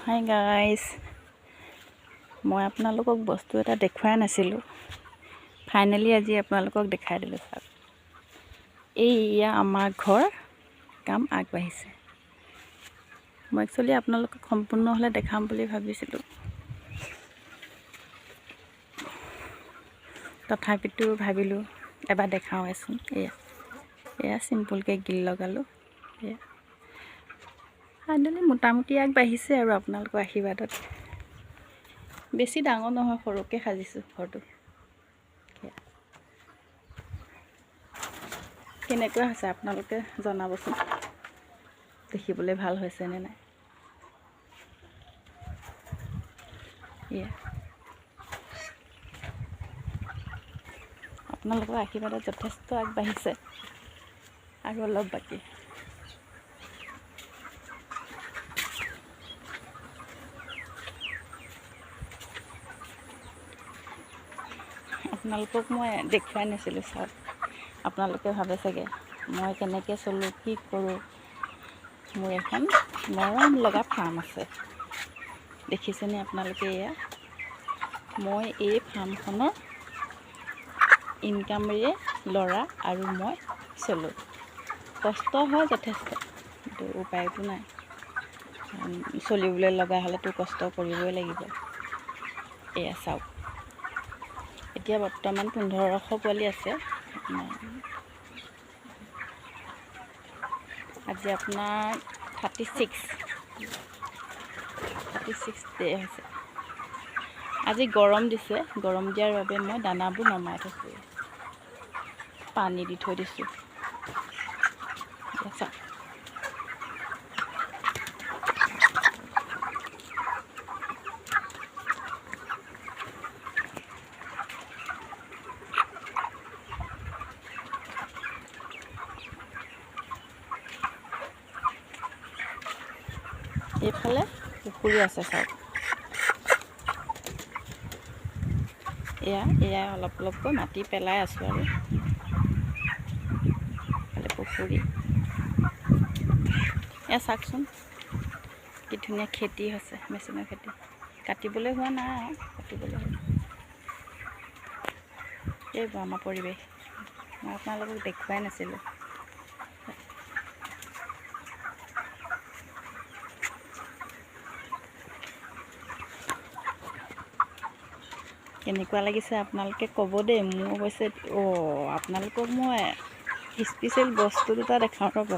Hi guys, মই আপোনালোকক বস্তু এটা দেখুৱাই নাছিলোঁ, ফাইনেলি আজি আপোনালোকক দেখাই দিলোঁ। চাওক, এইয়া আমাৰ ঘৰ কাম আগবাঢ়িছে। মই একচুৱেলি আপোনালোকক সম্পূৰ্ণ হ'লে দেখাম বুলি ভাবিছিলোঁ, তথাপিতো ভাবিলোঁ এবাৰ দেখাওঁচোন। এয়া চিম্পুলকৈ গিল লগালোঁ। এয়া ফাইনেলি মোটামুটি আগবাঢ়িছে আৰু আপোনালোকৰ আশীৰ্বাদত। বেছি ডাঙৰ নহয়, সৰুকৈ সাজিছোঁ ঘৰটো। কেনেকুৱা হৈছে আপোনালোকে জনাবচোন, দেখিবলৈ ভাল হৈছেনে নাই। এয়া আপোনালোকৰ আশীৰ্বাদত যথেষ্ট আগবাঢ়িছে, আৰু অলপ বাকী। আপোনালোকক মই দেখুৱাই নাছিলোঁ। চাওক, আপোনালোকে ভাবে চাগে মই কেনেকৈ চলোঁ, কি কৰোঁ। মোৰ এখন মৰম লগা ফাৰ্ম আছে, দেখিছেনে আপোনালোকে। এয়া মই এই ফাৰ্মখনৰ ইনকামেৰে ল'ৰা আৰু মই চলোঁ। কষ্ট হয় যথেষ্ট, কিন্তু উপায়তো নাই। চলিবলৈ লগা হ'লেতো কষ্ট কৰিবই লাগিব। এয়া চাওক, এতিয়া বৰ্তমান 1500 পোৱালি আছে। আজি আপোনাৰ 36 ডে হৈছে। আজি গৰম দিছে, গৰম দিয়াৰ বাবে মই দানাবোৰ নমাই থৈছোঁ, পানী দি থৈ দিছোঁ। চাওক, এইফালে পুখুৰী আছে। চাওক, এয়া অলপ অলপকৈ মাটি পেলাই আছোঁ আৰু এইফালে পুখুৰী। এয়া চাওকচোন, কি ধুনীয়া খেতি হৈছে, মেচিনৰ খেতি। কাটিবলৈ হোৱা নাই, কাটিবলৈ হ'ল। এইবোৰ আমাৰ পৰিৱেশ, মই আপোনালোকক দেখুৱাই নাছিলোঁ। কেনেকুৱা লাগিছে আপোনালোকে ক'ব দেই। মোৰ অৱশ্যে আপোনালোকক মই স্পেচিয়েল বস্তু দুটা দেখাওঁ ৰ'ব।